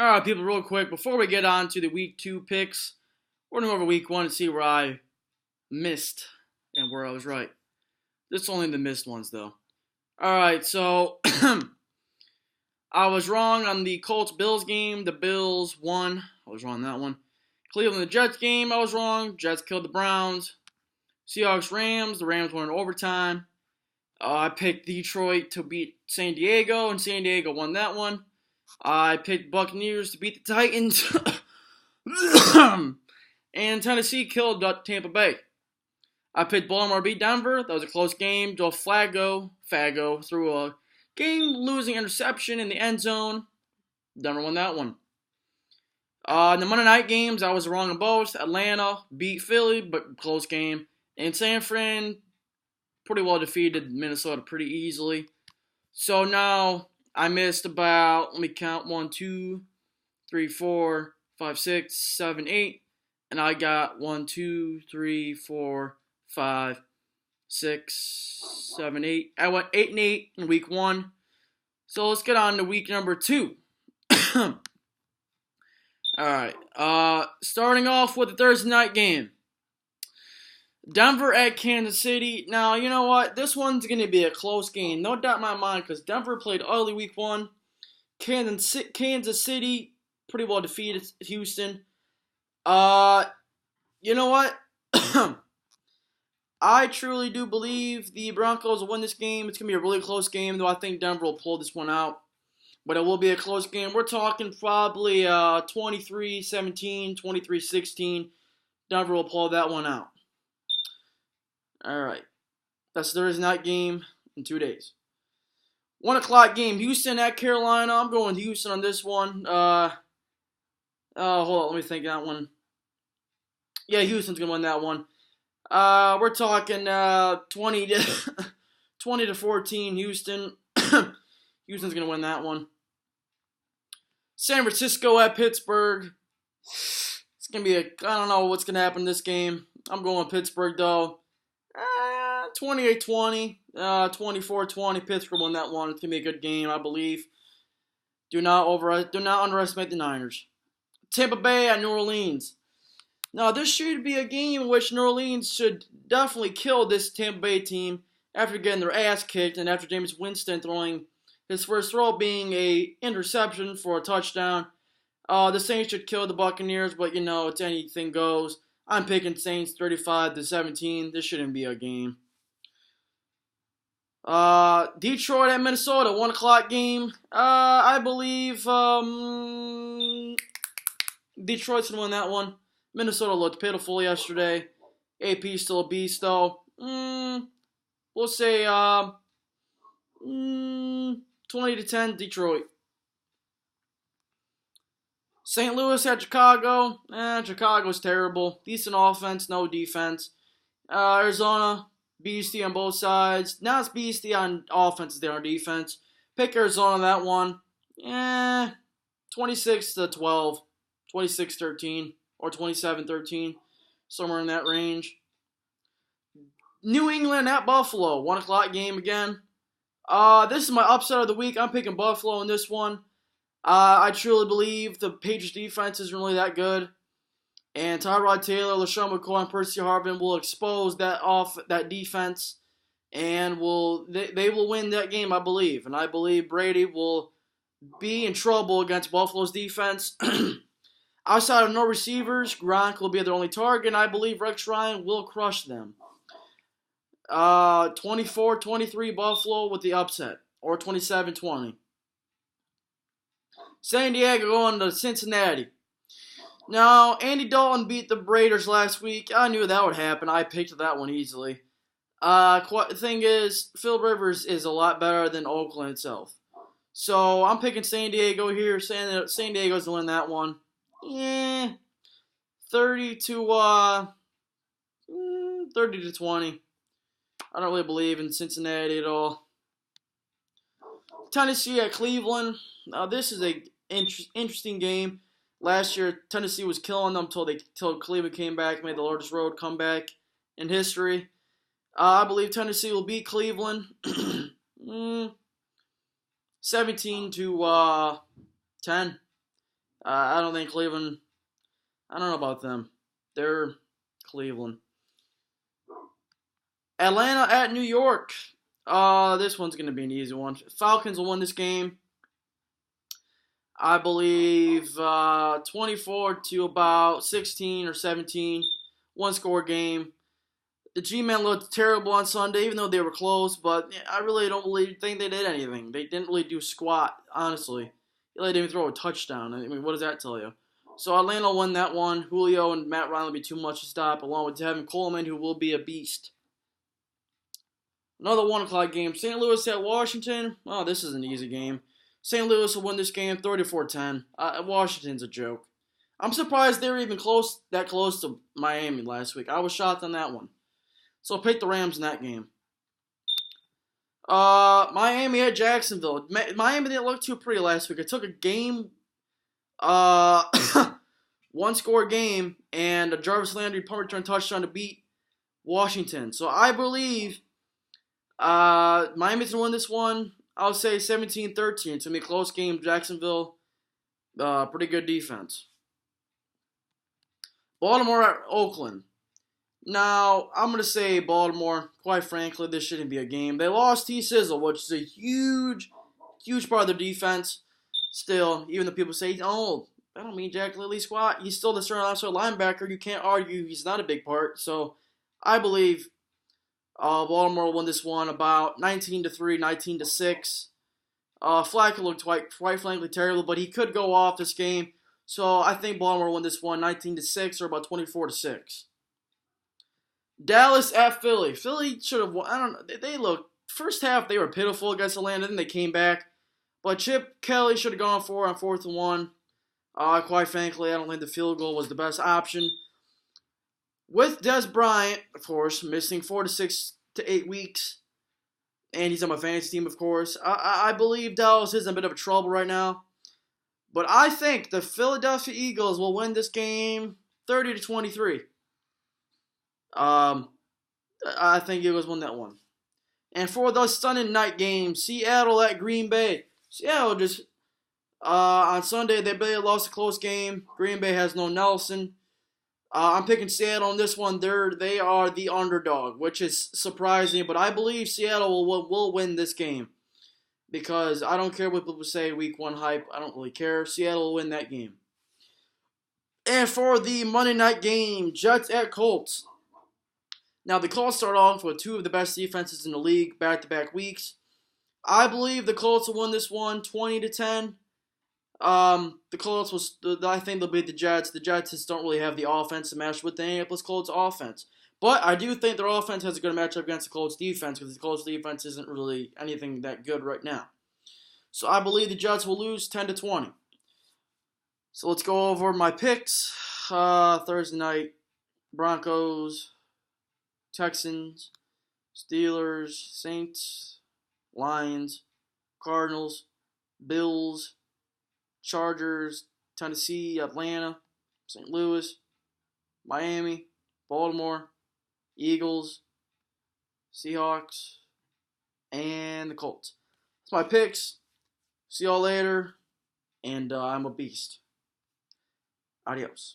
All right, people, real quick, before we get on to the Week 2 picks, we're going to go over Week 1 and see where I missed and where I was right. This is only the missed ones, though. All right, so I was wrong on the Colts-Bills game. The Bills won. I was wrong on that one. Cleveland-Jets game, I was wrong. Jets killed the Browns. Seahawks-Rams, the Rams won in overtime. I picked Detroit to beat San Diego, and San Diego won that one. I picked Buccaneers to beat the Titans. And Tennessee killed Tampa Bay. I picked Baltimore beat Denver. That was a close game. Joe Flacco threw a game-losing interception in the end zone. Denver won that one. In the Monday night games, I was wrong in both. Atlanta beat Philly, but close game. And San Fran pretty well defeated Minnesota pretty easily. So now I missed about, let me count, 1, 2, 3, 4, 5, 6, 7, 8. And I got 1, 2, 3, 4, 5, 6, 7, 8. I went 8 and 8 in week 1. So let's get on to week number 2. Alright. Starting off with the Thursday night game. Denver at Kansas City. Now, you know what? This one's going to be a close game. No doubt in my mind, because Denver played ugly week 1. Kansas City pretty well defeated Houston. You know what? I truly do believe the Broncos will win this game. It's going to be a really close game, though I think Denver will pull this one out. But it will be a close game. We're talking probably 23-17, 23-16. Denver will pull that one out. All right. That's the Thursday night game in 2 days. 1 o'clock game. Houston at Carolina. I'm going Houston on this one. Hold on. Let me think that one. Yeah, Houston's going to win that one. We're talking 20 to 14 Houston. Houston's going to win that one. San Francisco at Pittsburgh. It's going to be I don't know what's going to happen in this game. I'm going with Pittsburgh, though. 28-20, 24-20. Pittsburgh won that one. It's going to be a good game, I believe. Do not underestimate the Niners. Tampa Bay at New Orleans. Now, this should be a game in which New Orleans should definitely kill this Tampa Bay team after getting their ass kicked and after Jameis Winston throwing his first throw being a interception for a touchdown. The Saints should kill the Buccaneers, but you know, it's anything goes. I'm picking Saints 35-17. This shouldn't be a game. Detroit at Minnesota, 1 o'clock game. I believe Detroit's gonna win that one. Minnesota looked pitiful yesterday. AP's still a beast, though. We'll say 20-10 Detroit. St. Louis at Chicago. Chicago's terrible. Decent offense, no defense. Arizona, beastie on both sides. Not as beastie on offense as they are on defense. Pick Arizona on that one. 26-12. 26-13. Or 27-13. Somewhere in that range. New England at Buffalo. 1 o'clock game again. This is my upset of the week. I'm picking Buffalo in this one. I truly believe the Patriots defense isn't really that good. And Tyrod Taylor, LaShawn McCoy, and Percy Harvin will expose that defense. And they will win that game, I believe. And I believe Brady will be in trouble against Buffalo's defense. Outside of no receivers, Gronk will be their only target, and I believe Rex Ryan will crush them. 24-23 Buffalo with the upset, or 27-20. San Diego going to Cincinnati. Now, Andy Dalton beat the Raiders last week. I knew that would happen. I picked that one easily. The thing is, Phil Rivers is a lot better than Oakland itself. So, I'm picking San Diego here. San Diego's going to win that one. 30-20. I don't really believe in Cincinnati at all. Tennessee at Cleveland. Now this is a interesting game. Last year Tennessee was killing them till Cleveland came back, made the largest road comeback in history. I believe Tennessee will beat Cleveland 17-10. I don't think Cleveland. I don't know about them. They're Cleveland. Atlanta at New York. This one's going to be an easy one. Falcons will win this game. I believe 24 to about 16 or 17. One score game. The G-Men looked terrible on Sunday, even though they were close, but I really don't really think they did anything. They didn't really do squat, honestly. They didn't even throw a touchdown. I mean, what does that tell you? So Atlanta won that one. Julio and Matt Ryan will be too much to stop, along with Tevin Coleman, who will be a beast. Another 1 o'clock game. St. Louis at Washington. Oh, this is an easy game. St. Louis will win this game 34-10. Washington's a joke. I'm surprised they were even that close to Miami last week. I was shocked on that one. So pick the Rams in that game. Miami at Jacksonville. Miami didn't look too pretty last week. It took a game, one score game, and a Jarvis Landry punt return touchdown to beat Washington. So I believe Miami's going to win this one. I'll say 17-13. It's going to be a close game. Jacksonville, pretty good defense. Baltimore at Oakland. Now, I'm going to say Baltimore. Quite frankly, this shouldn't be a game. They lost T-Sizzle, which is a huge part of their defense. Still, even though people say, oh, I don't mean Jack Lilly squat. He's still the starting outside linebacker. You can't argue he's not a big part. So, I believe Baltimore will win this one about 19-3, 19-6. Flacco looked quite frankly terrible, but he could go off this game. So, I think Baltimore will win this one 19-6 or about 24-6. Dallas at Philly. Philly should have won. I don't know. They looked, first half they were pitiful against Atlanta, then they came back. But Chip Kelly should have gone for on 4th and 1. Quite frankly, I don't think the field goal was the best option. With Des Bryant, of course, missing 4 to 6 to 8 weeks, and he's on my fantasy team, of course, I believe Dallas is in a bit of trouble right now. But I think the Philadelphia Eagles will win this game 30-23. I think Eagles won that one. And for the Sunday night game, Seattle at Green Bay. Seattle just, on Sunday, they barely lost a close game. Green Bay has no Nelson. I'm picking Seattle on this one. They are the underdog, which is surprising, but I believe Seattle will win this game. Because I don't care what people say, week 1 hype. I don't really care. Seattle will win that game. And for the Monday night game, Jets at Colts. Now, the Colts start off with 2 of the best defenses in the league back-to-back weeks. I believe the Colts will win this one 20-10. The Colts I think they'll beat the Jets. The Jets just don't really have the offense to match with the Indianapolis Colts offense. But I do think their offense has a good matchup against the Colts defense because the Colts defense isn't really anything that good right now. So I believe the Jets will lose 10-20. So let's go over my picks. Thursday night, Broncos, Texans, Steelers, Saints, Lions, Cardinals, Bills, Chargers, Tennessee, Atlanta, St. Louis, Miami, Baltimore, Eagles, Seahawks, and the Colts. That's my picks. See y'all later, and I'm a beast. Adios.